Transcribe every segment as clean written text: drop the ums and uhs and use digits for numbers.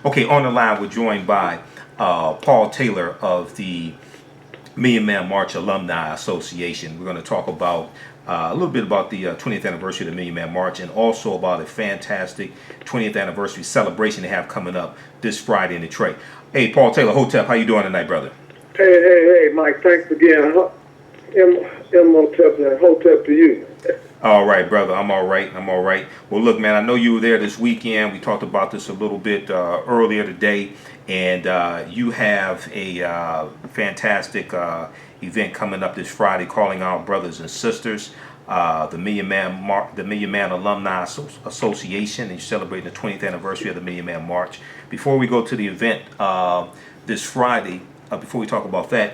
Okay, on the line, we're joined by Paul Taylor of the Million Man March Alumni Association. We're going to talk about a little bit about the 20th anniversary of the Million Man March, and also about a fantastic 20th anniversary celebration they have coming up this Friday in Detroit. Hey, Paul Taylor, Hotep, how you doing tonight, brother? Hey, Mike, thanks again. Imhotep and Hotep to you. All right, brother. I'm all right. Well, look, man, I know you were there this weekend. We talked about this a little bit earlier today, and you have a fantastic event coming up this Friday, calling our brothers and sisters, the Million Man Alumni Association, and you're celebrating the 20th anniversary of the Million Man March. Before we go to the event this Friday, before we talk about that,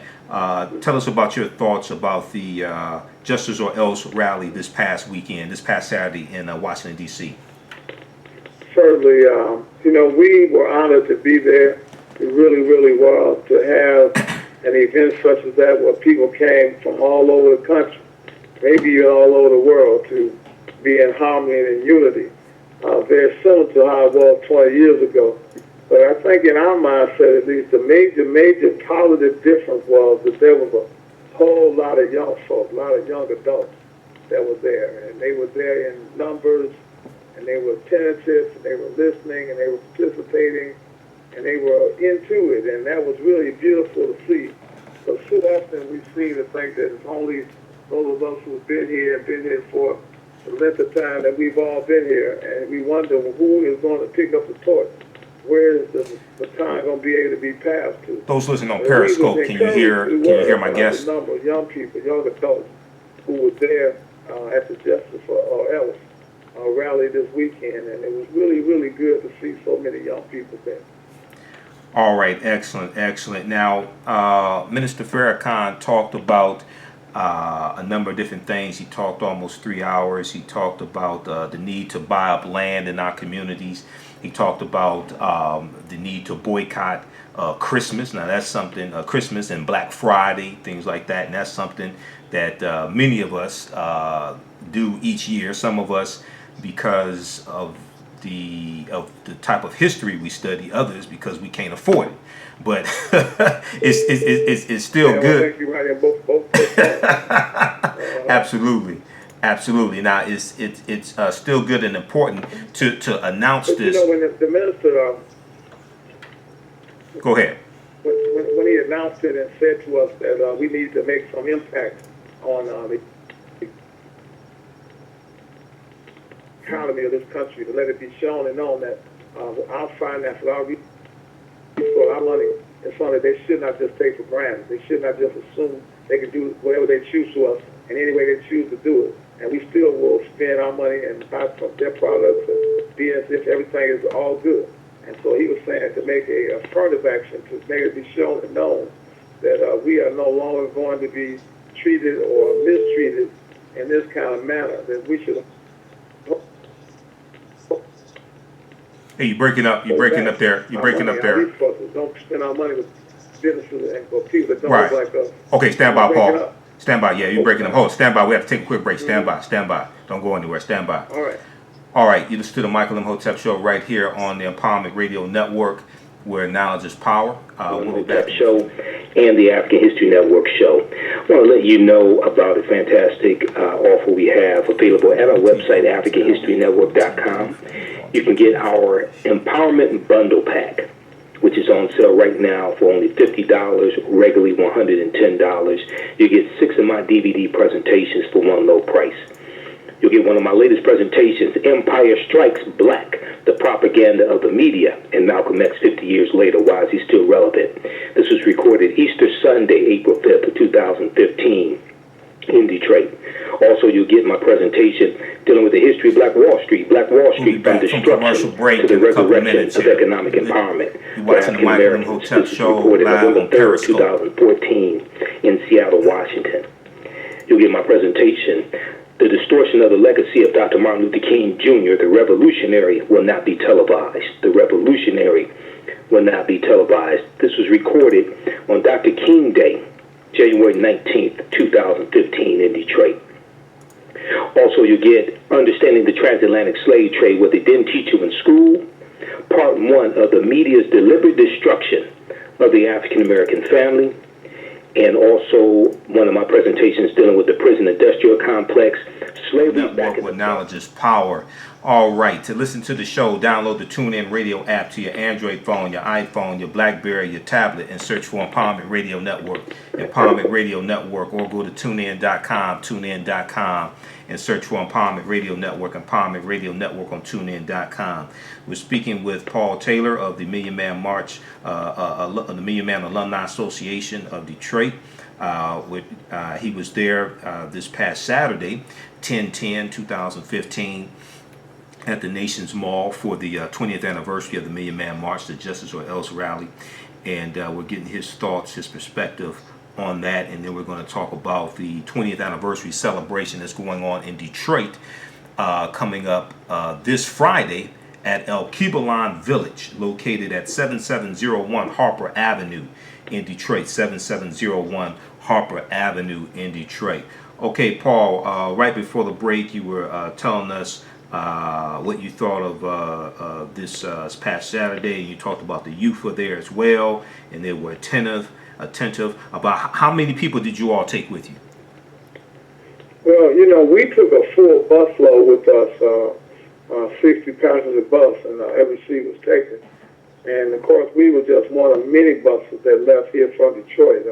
tell us about your thoughts about the Justice or Else rally this past Saturday in Washington, D.C. Certainly, we were honored to be there. We really were, to have an event such as that where people came from all over the country, maybe even all over the world, to be in harmony and in unity. Very similar to how it was 20 years ago. But I think in our mindset, at least, the major positive difference was that there was a whole lot of young folks, a lot of young adults that were there. And they were there in numbers, and they were attentive, and they were listening, and they were participating, and they were into it. And that was really beautiful to see. So often we seem to think that it's only those of us who've been here for the length of time that we've all been here, and we wonder who is going to pick up the torch. Where is the baton going to be able to be passed to? Those listening on Periscope, can you hear my guest? A number of young people, young adults, who were there at the Justice or Else rally this weekend, and it was really good to see so many young people there. All right, excellent. Now, Minister Farrakhan talked about a number of different things. He talked almost 3 hours. He talked about the need to buy up land in our communities. He talked about the need to boycott Christmas. Now that's something, Christmas and Black Friday, things like that. And that's something that many of us do each year. Some of us because of the type of history we study, others because we can't afford it. But it's still good. Absolutely. Now it's still good and important to announce this. When the minister, go ahead. When he announced it and said to us that we need to make some impact on the economy of this country, to let it be shown and known that our finances, our money is something they should not just take for granted. They should not just assume they can do whatever they choose to us in any way they choose to do it. And we still will spend our money and buy from their products and be as if everything is all good. And so he was saying to make a affirmative action, to make it be shown and known that we are no longer going to be treated or mistreated in this kind of manner, that we should. Hey, you're breaking up there. Don't spend our money with businesses and for people that don't look like us. Okay, stand by, Paul. Stand by. Yeah, you're breaking up. Hold, stand by. We have to take a quick break. Stand by. Don't go anywhere. Stand by. All right. You listen to the Michael Imhotep Show right here on the Empowerment Radio Network, where knowledge is power. We'll be back. Show and the African History Network show. I want to let you know about a fantastic offer we have available at our website, AfricanHistoryNetwork.com. You can get our Empowerment Bundle Pack, which is on sale right now for only $50, regularly $110. You get 6 of my DVD presentations for one low price. You'll get one of my latest presentations, Empire Strikes Black, the propaganda of the media, and Malcolm X 50 years later. Why is he still relevant? This was recorded Easter Sunday, April 5th of 2015 in Detroit. Also, you'll get my presentation dealing with the history of Black Wall Street from destruction to the resurrection of economic empowerment. Watching the Michael Imhotep Show live on Periscope. 2014 in Seattle, Washington. You'll get my presentation, The Distortion of the Legacy of Dr. Martin Luther King Jr., the revolutionary, will not be televised. The revolutionary will not be televised. This was recorded on Dr. King Day, January 19th, 2015 in Detroit. Also, you get Understanding the Transatlantic Slave Trade, what they didn't teach you in school, part one of the media's deliberate destruction of the African American family, and also one of my presentations dealing with the prison industrial complex, slavery back in with the knowledge is power. All right, to listen to the show, download the TuneIn Radio app to your Android phone, your iPhone, your BlackBerry, your tablet, and search for Empowerment Radio Network, Empowerment Radio Network, or go to tunein.com, and search for Empowerment Radio Network on tunein.com. We're speaking with Paul Taylor of the Million Man March, the Million Man Alumni Association of Detroit. He was there this past Saturday, 10/10/2015, at the Nation's Mall for the 20th anniversary of the Million Man March, the Justice or Else rally. And we're getting his thoughts, his perspective on that. And then we're going to talk about the 20th anniversary celebration that's going on in Detroit, coming up this Friday at El Kibalan Village, located at 7701 Harper Avenue in Detroit, 7701 Harper Avenue in Detroit. Okay, Paul, right before the break, you were telling us what you thought of this past Saturday. You talked about the youth were there as well, and they were attentive. About how many people did you all take with you? Well, we took a full busload with us, 60 passenger bus, and every seat was taken. And of course, we were just one of many buses that left here from Detroit.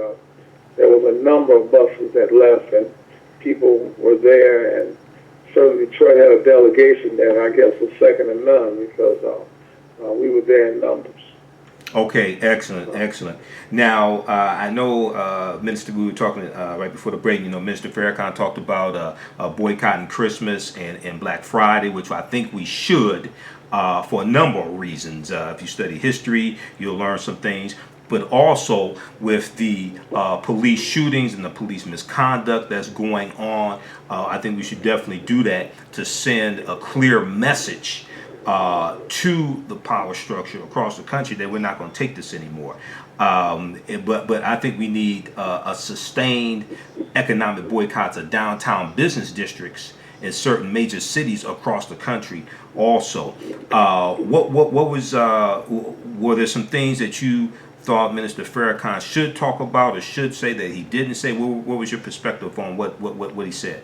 There was a number of buses that left, and people were there, and certainly Detroit had a delegation that I guess was second to none because we were there in numbers. Okay, excellent. Now, I know, Minister, we were talking right before the break, Minister Farrakhan talked about boycotting Christmas and Black Friday, which I think we should for a number of reasons. If you study history, you'll learn some things. But also with the police shootings and the police misconduct that's going on, I think we should definitely do that to send a clear message to the power structure across the country that we're not going to take this anymore. But I think we need a sustained economic boycotts of downtown business districts in certain major cities across the country. Also, what was were there some things that you thought Minister Farrakhan should talk about or should say that he didn't say? What was your perspective on what he said?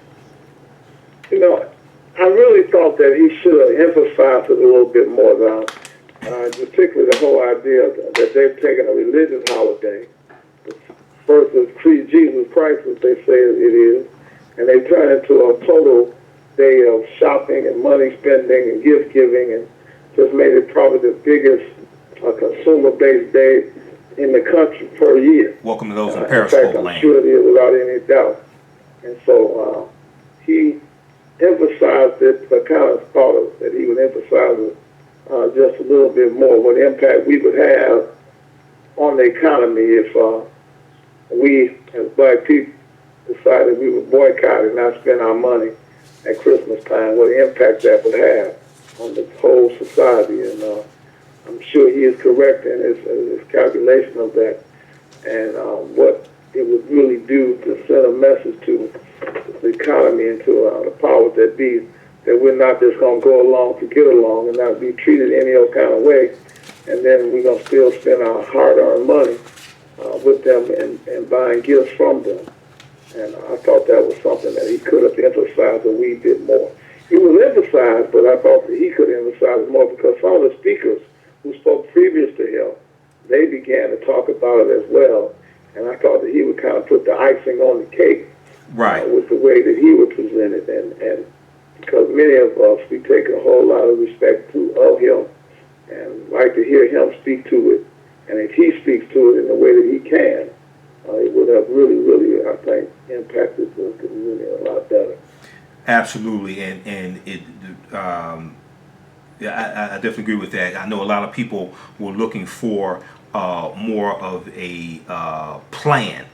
I really thought that he should have emphasized it a little bit more, particularly the whole idea that they've taken a religious holiday versus Jesus Christ, as they say it is, and they turn it into a total day of shopping and money spending and gift giving, and just made it probably the biggest consumer-based day in the country per year. Welcome to those in In Periscope fact, land. I'm sure it is without any doubt. And so he emphasized it, but kind of thought that he would emphasize it just a little bit more, what impact we would have on the economy if we, as black people, decided we would boycott and not spend our money at Christmas time, what impact that would have on the whole society. And I'm sure he is correct in his calculation of that, and what it would really do to send a message to the economy and to the powers that be, that we're not just going to go along to get along and not be treated any old kind of way, and then we're going to still spend our hard-earned money with them and buying gifts from them. And I thought that was something that he could have emphasized a wee bit more. It was emphasized, but I thought that he could emphasize it more because some of the speakers who spoke previous to him, they began to talk about it as well. And I thought that he would kind of put the icing on the cake, right, with the way that he would present it. And because many of us, we take a whole lot of respect of him and like to hear him speak to it. And if he speaks to it in the way that he can, it would have really, I think, impacted the community a lot better. Absolutely, and it. Yeah, I definitely agree with that. I know a lot of people were looking for more of a plan,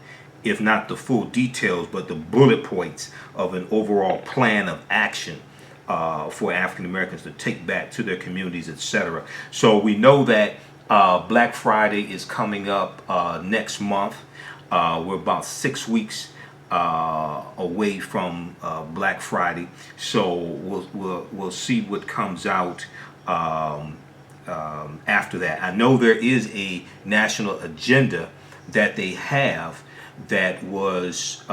if not the full details, but the bullet points of an overall plan of action for African Americans to take back to their communities, etc. So we know that Black Friday is coming up next month. We're about 6 weeks away from Black Friday, so we'll see what comes out after that. I know there is a national agenda that they have that was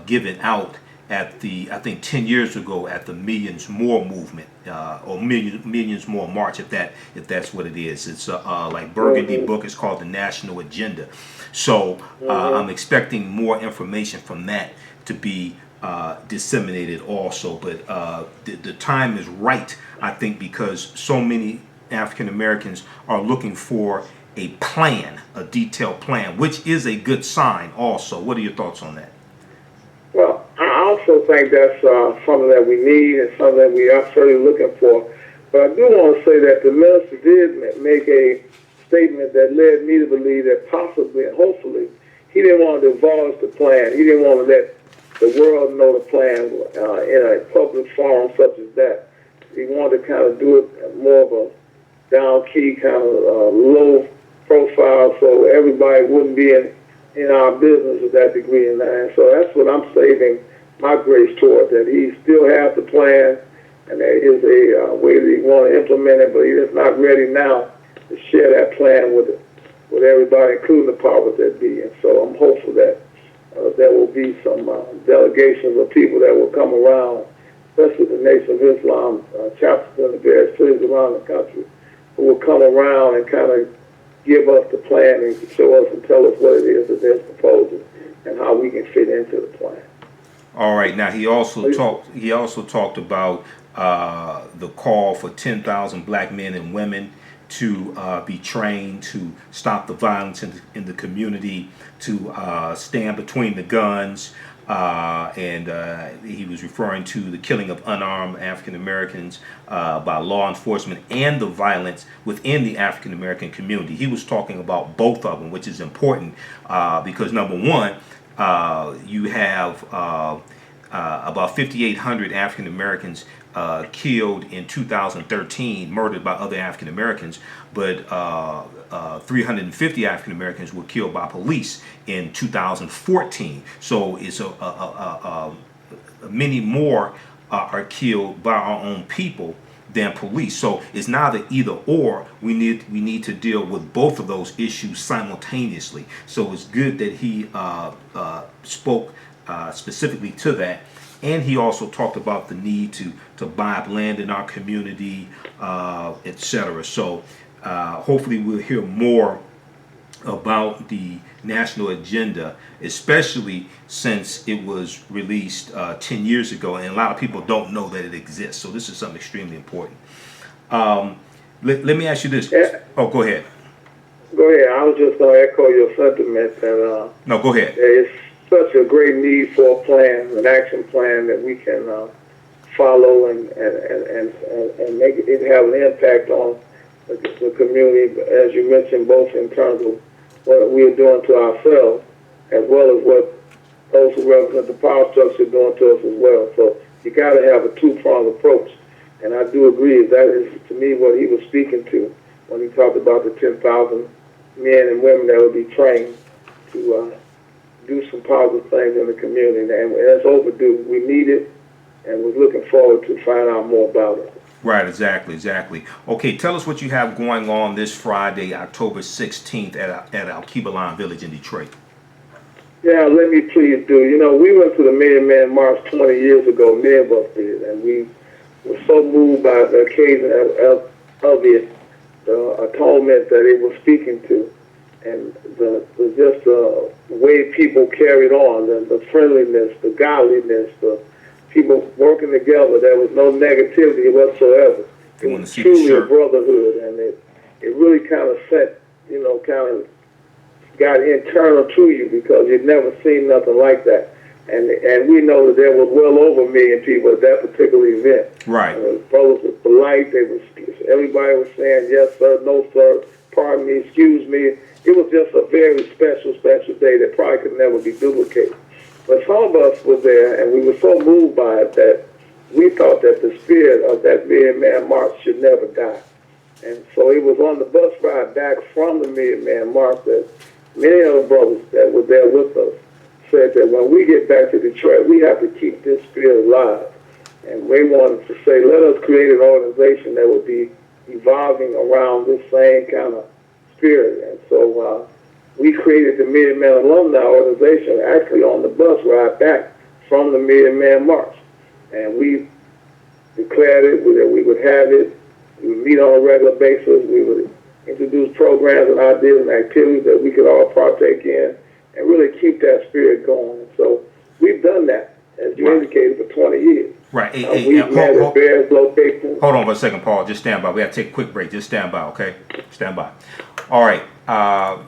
given out at the, I think 10 years ago, at the Millions More movement, or Millions More March, if that's what it is. It's like Burgundy book. It's called the National Agenda. So I'm expecting more information from that to be disseminated also. But the time is right, I think, because so many African Americans are looking for a plan, a detailed plan, which is a good sign also. What are your thoughts on that? Well, I also think that's something that we need and something that we are certainly looking for. But I do want to say that the minister did make a statement that led me to believe that possibly and hopefully he didn't want to divulge the plan. He didn't want to let the world know the plan in a public forum such as that. He wanted to kind of do it more of a down-key, kind of low profile, so everybody wouldn't be in our business to that degree. And so that's what I'm saving my grace toward, that he still has the plan, and there is a way that he want to implement it, but he is not ready now to share that plan with everybody, including the powers that be. And so I'm hopeful that there will be some delegations of people that will come around, especially the Nation of Islam chapters in the various cities around the country, who will come around and kind of give us the plan and show us and tell us what it is that they're proposing and how we can fit into the plan. All right. Now he also talked about the call for 10,000 black men and women to be trained to stop the violence in the community, to stand between the guns, and he was referring to the killing of unarmed African Americans by law enforcement and the violence within the African American community. He was talking about both of them, which is important because number one, you have about 5,800 African Americans killed in 2013, murdered by other African Americans, but 350 African Americans were killed by police in 2014. So it's many more are killed by our own people than police. So it's neither either or. We need to deal with both of those issues simultaneously. So it's good that he spoke specifically to that. And he also talked about the need to buy up land in our community, etc. So hopefully we'll hear more about the national agenda, especially since it was released 10 years ago, and a lot of people don't know that it exists. So this is something extremely important. Let me ask you this. Yeah. Oh, go ahead. Go ahead. I was just going to echo your sentiment that No, go ahead. there is such a great need for a plan, an action plan that we can follow and make it have an impact on the community, as you mentioned, both in terms of what we are doing to ourselves, as well as what those who represent the power structure are doing to us as well. So you got to have a two-pronged approach, and I do agree that is, to me, what he was speaking to when he talked about the 10,000 men and women that would be trained to do some positive things in the community, and it's overdue. We need it, and we're looking forward to find out more about it. Right, exactly. Okay, tell us what you have going on this Friday, October 16th at Al-Kibalan Village in Detroit. Yeah, let me please do. You know, we went to the Million Man March 20 years ago, many of us did, and we were so moved by the occasion of it, the atonement that it was speaking to, and the way people carried on, the friendliness, the godliness, the people working together. There was no negativity whatsoever. It was truly a brotherhood, and it really kind of set, kind of got internal to you because you'd never seen nothing like that. And we know that there was well over 1 million people at that particular event. Right. Brothers were polite. Everybody was saying yes sir, no sir, pardon me, excuse me. It was just a very special day that probably could never be duplicated. But some of us were there, and we were so moved by it that we thought that the spirit of that Million Man March should never die. And so it was on the bus ride back from the Million Man March that many of the brothers that were there with us said that when we get back to Detroit, we have to keep this spirit alive. And we wanted to say, let us create an organization that would be evolving around this same kind of spirit. And so we created the Million Man Alumni Organization actually on the bus ride back from the Million Man March. And we declared it that we would have it. We would meet on a regular basis. We would introduce programs and ideas and activities that we could all partake in and really keep that spirit going. So we've done that, as you indicated, for 20 years. Right. We've had at various locations. Hold on for a second, Paul. Just stand by. We have to take a quick break. Just stand by, okay? Stand by. All right.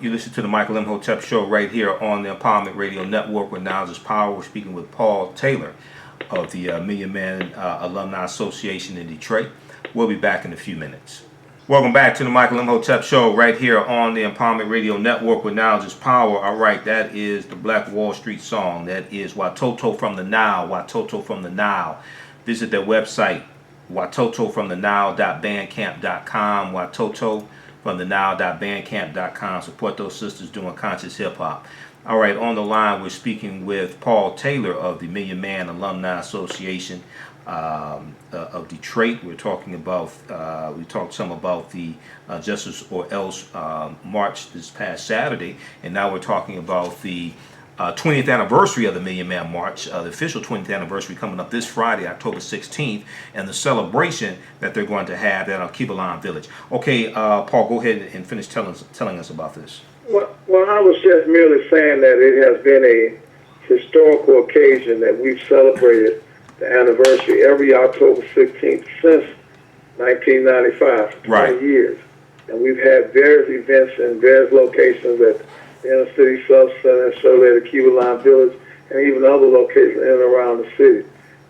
You listen to the Michael Imhotep Show right here on the Empowerment Radio Network with Knowledge is Power. We're speaking with Paul Taylor of the Million Man Alumni Association in Detroit. We'll be back in a few minutes. Welcome back to the Michael Imhotep Show right here on the Empowerment Radio Network with Knowledge is Power. All right, that is the Black Wall Street song. That is Watoto from the Nile. Watoto from the Nile. Visit their website, watotofromthenile.bandcamp.com. watotofromthenile.bandcamp.com. Support those sisters doing conscious hip hop. All right, on the line we're speaking with Paul Taylor of the Million Man Alumni Association of Detroit. We're talking about, we talked some about the Justice or Else March this past Saturday, and now we're talking about the 20th anniversary of the Million Man March, the official 20th anniversary coming up this Friday, October 16th, and the celebration that they're going to have at Kibalan Village. Okay, Paul, go ahead and finish telling us about this. Well, I was just merely saying that it has been a historical occasion that we've celebrated the anniversary every October 16th since 1995, for 20 years. And we've had various events in various locations at the Inner City Sub Center, Shirley at the Kibalan Village, and even other locations in and around the city.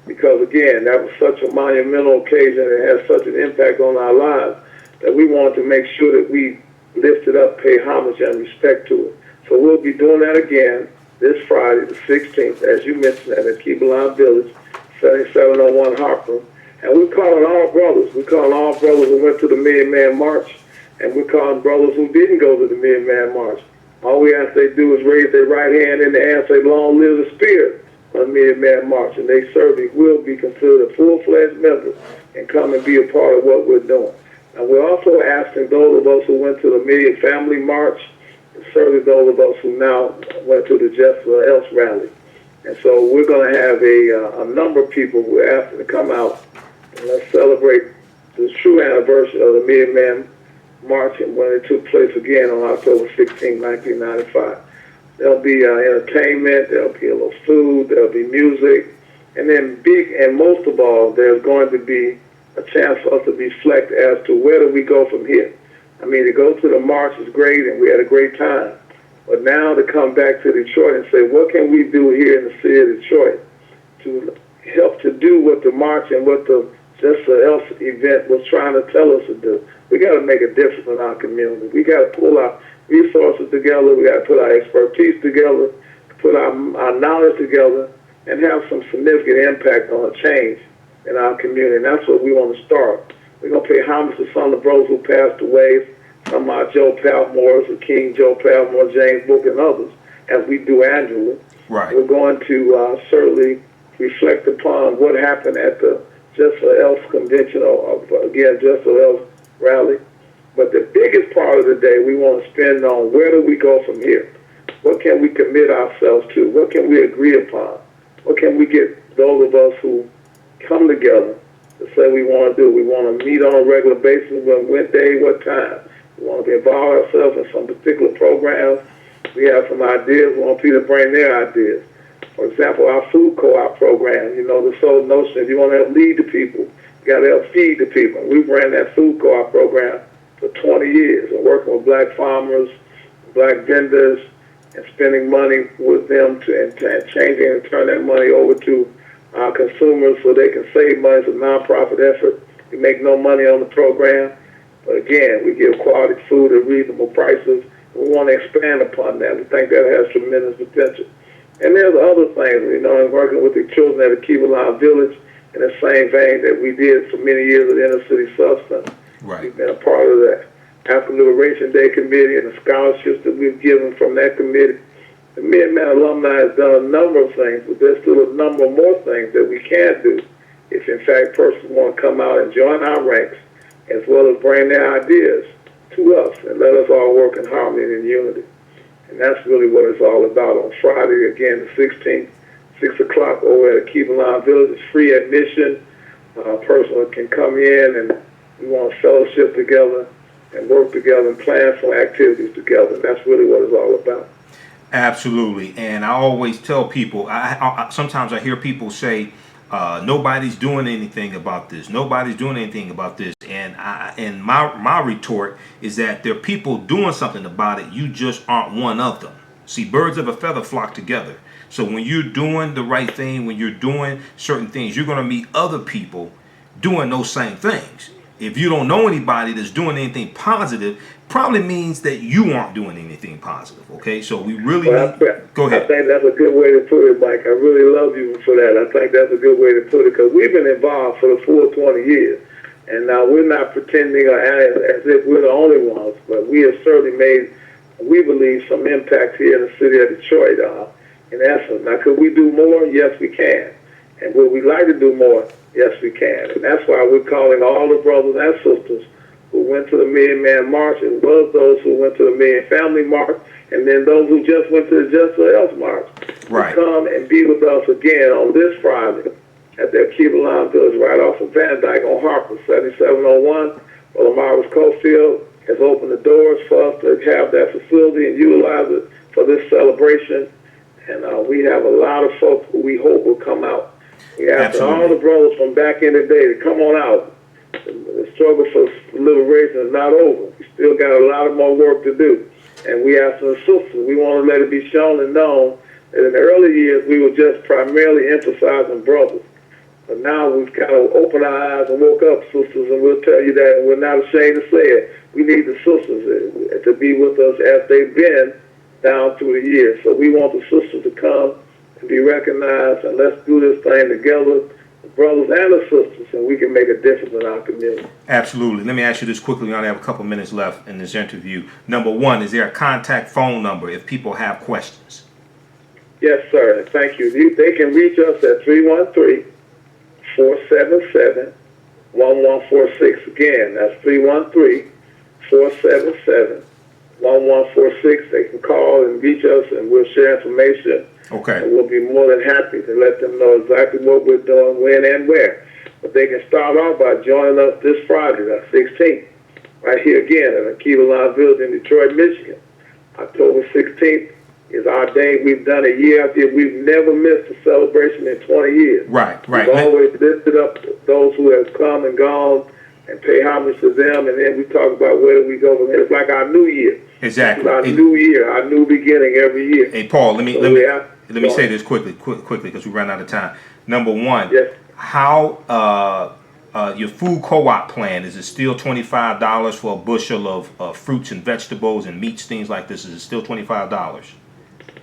Because, again, that was such a monumental occasion, it has such an impact on our lives, that we wanted to make sure that we lift it up, pay homage and respect to it. So we'll be doing that again this Friday, the 16th, as you mentioned, at the Kibalan Village, 7701 Harper. And we're calling all brothers. We're calling all brothers who went to the Million Man March, and we're calling brothers who didn't go to the Million Man March. All we ask they do is raise their right hand in the air and say, long live the spirit of the Million Man March. And they certainly will be considered a full-fledged member and come and be a part of what we're doing. And we're also asking those of us who went to the Million Family March, and certainly those of us who now went to the Justice or Else rally. And so we're going to have a number of people we're asking to come out and let's celebrate the true anniversary of the Million Man March and when it took place again on October 16, 1995. There'll be entertainment, there'll be a little food, there'll be music, and then most of all, there's going to be a chance for us to reflect as to where do we go from here. I mean, to go to the march is great, and we had a great time. But now to come back to Detroit and say, what can we do here in the city of Detroit to help to do what the march and what the Just the Else event was trying to tell us to do? We got to make a difference in our community. We got to pull our resources together. We got to put our expertise together, put our knowledge together, and have some significant impact on a change in our community. And that's what we want to start. We're going to pay homage to some of the brothers who passed away, some of our Joe Palmores, the King Joe Palmore, James Book, and others, as we do annually. Right. We're going to certainly reflect upon what happened at the Just for Else convention, or again, Just for Else rally. But the biggest part of the day we want to spend on where do we go from here? What can we commit ourselves to? What can we agree upon? What can we get those of us who come together to say we want to do? We want to meet on a regular basis, when day, what time? We want to involve ourselves in some particular programs. We have some ideas. We want people to bring their ideas. For example, our food co-op program, the sole notion, if you want to help lead the people, you got to help feed the people. We ran that food co-op program for 20 years and working with black farmers, black vendors, and spending money with them and changing and turn that money over to our consumers so they can save money. It's a nonprofit effort. We make no money on the program. But again, we give quality food at reasonable prices. We want to expand upon that. We think that has tremendous potential. And there's other things, in working with the children at the Kibalan Village in the same vein that we did for many years at the Inner City Sub Center. Right. We've been a part of that African Liberation Day Committee and the scholarships that we've given from that committee. The Million Man Alumni has done a number of things, but there's still a number more things that we can do if, in fact, persons want to come out and join our ranks as well as bring their ideas to us and let us all work in harmony and in unity. And that's really what it's all about on Friday, again, the 16th, 6 o'clock over at Alumni Village. It's free admission. A person can come in, and we want to fellowship together and work together and plan some activities together. And that's really what it's all about. Absolutely. And I always tell people, sometimes I hear people say, nobody's doing anything about this. Nobody's doing anything about this. And my retort is that there are people doing something about it. You just aren't one of them. See, birds of a feather flock together. So when you're doing the right thing, when you're doing certain things, you're going to meet other people doing those same things. If you don't know anybody that's doing anything positive, probably means that you aren't doing anything positive. Okay, so we really go ahead. I think that's a good way to put it, Mike. I really love you for that. I think that's a good way to put it, because we've been involved for the full 20 years, and now we're not pretending as if we're the only ones, but we have certainly made, we believe, some impact here in the city of Detroit. In essence, now could we do more? Yes, we can. And would we like to do more? Yes, we can. And that's why we're calling all the brothers and sisters who went to the Million Man March, as well as those who went to the Million Family March, and then those who just went to the Just for Else March, right, to come and be with us again on this Friday at their Alumni Village, right off of Van Dyke on Harper, 7701. Brother Marvis Cofield has opened the doors for us to have that facility and utilize it for this celebration. And we have a lot of folks who we hope will come out. We ask all the brothers from back in the day to come on out. The struggle for liberation is not over. We still got a lot of more work to do. And we ask the sisters, we want to let it be shown and known that in the early years we were just primarily emphasizing brothers. But now we've kind of opened our eyes and woke up, sisters, and we'll tell you that, and we're not ashamed to say it. We need the sisters to be with us as they've been down through the years. So we want the sisters to come and be recognized, and let's do this thing together, the brothers and the sisters, and we can make a difference in our community. Absolutely. Let me ask you this quickly. We only have a couple minutes left in this interview. Number one, is there a contact phone number if people have questions? Yes, sir. Thank you. They can reach us at 313-477-1146. Again, that's 313-477-1146. They can call and reach us, and we'll share information. Okay. And we'll be more than happy to let them know exactly what we're doing, when and where. But they can start off by joining us this Friday, the 16th, right here again at Alumni Village in Detroit, Michigan. October 16th is our day. We've done it year after year. We've never missed a celebration in 20 years. Right. We've always lifted up those who have come and gone and pay homage to them, and then we talk about where do we go from here. It's like our new year. Exactly. Our new year, our new beginning every year. Hey, Paul, let me say this quickly because we ran out of time. Number one, yes. How your food co-op plan, is it still $25 for a bushel of fruits and vegetables and meats, things like this? Is it still $25?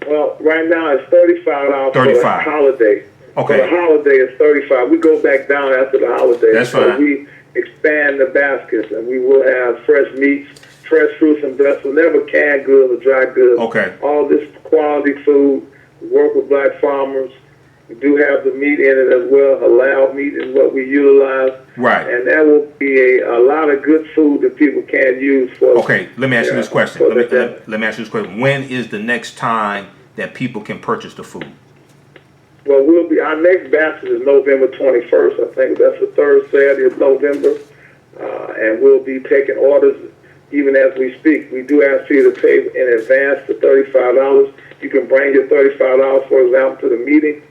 Well, right now it's $35 for the holiday. Okay. For the holiday it's $35. We go back down after the holiday. That's fine. So we expand the baskets, and we will have fresh meats, fresh fruits and vegetables, never canned goods or dry goods. Okay. All this quality food. We work with black farmers. We do have the meat in it as well. Halal meat is what we utilize. Right. And that will be a lot of good food that people can use for. Okay, let me ask you this question. Let me ask you this question. When is the next time that people can purchase the food? Well, our next basket is November 21st. I think that's the third Saturday of November. And we'll be taking orders even as we speak. We do ask you to pay in advance the $35. You can bring your $35, for example, to the meeting.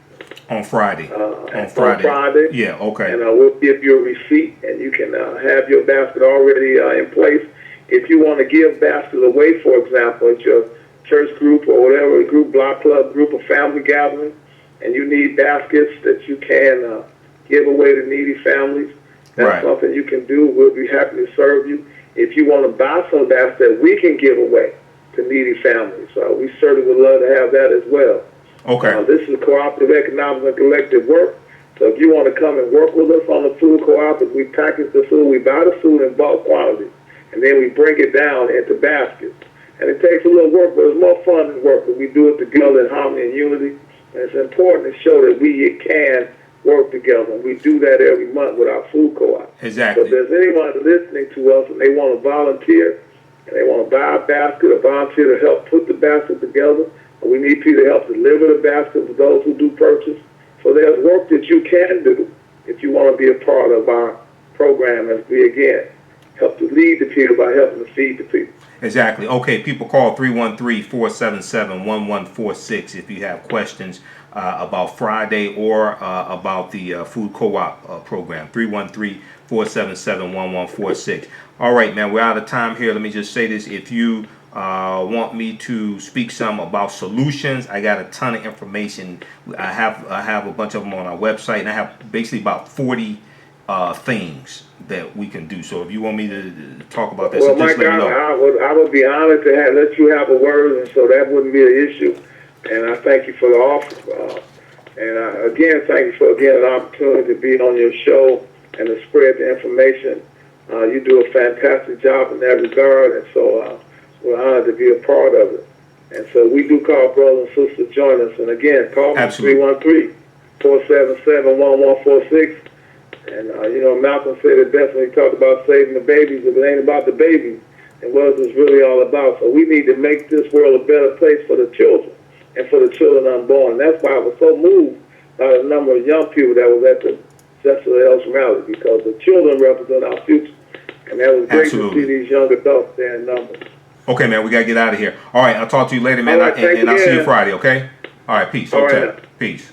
On Friday. On Friday. Yeah, okay. And we'll give you a receipt, and you can have your basket already in place. If you want to give baskets away, for example, at your church group or whatever group, block club group, or family gathering, and you need baskets that you can give away to needy families, that's something you can do. We'll be happy to serve you. If you want to buy some baskets that we can give away to needy families, we certainly would love to have that as well. Okay. This is cooperative economic and collective work. So if you want to come and work with us on the food co-op, we package the food, we buy the food in bulk quantity, and then we bring it down into baskets. And it takes a little work, but it's more fun than work. But we do it together in harmony and unity. And it's important to show that we can work together. And we do that every month with our food co-op. Exactly. So if there's anyone listening to us and they want to volunteer, and they want to buy a basket or volunteer to help put the basket together, and we need people to help deliver the basket for those who do purchase. So there's work that you can do if you want to be a part of our program as we, again, help to lead the people by helping to feed the people. Exactly. Okay, people call 313-477-1146 if you have questions about Friday or about the food co-op program. 313-477-1146. All right, man, we're out of time here. Let me just say this. If you want me to speak some about solutions, I got a ton of information. I have a bunch of them on our website, and I have basically about 40 things that we can do. So if you want me to talk about this, Well, just Mike, let me know. I would be honored to let you have a word, and so that wouldn't be an issue. And I thank you for the offer. Again, thank you for an opportunity to be on your show and to spread the information. You do a fantastic job in that regard, and so we're honored to be a part of it. And so we do call brothers and sisters to join us. And again, call me 313-477-1146. And, Malcolm said it best when he talked about saving the babies. If it ain't about the babies, then what is this really all about? So we need to make this world a better place for the children and for the children unborn. And that's why I was so moved by the number of young people that was at the Justice Else rally, because the children represent our future. And that was great to see these young adults there in numbers. Okay, man, we got to get out of here. All right, I'll talk to you later, man, Right, and I'll see you Friday, okay? All right, peace. All right, Peace.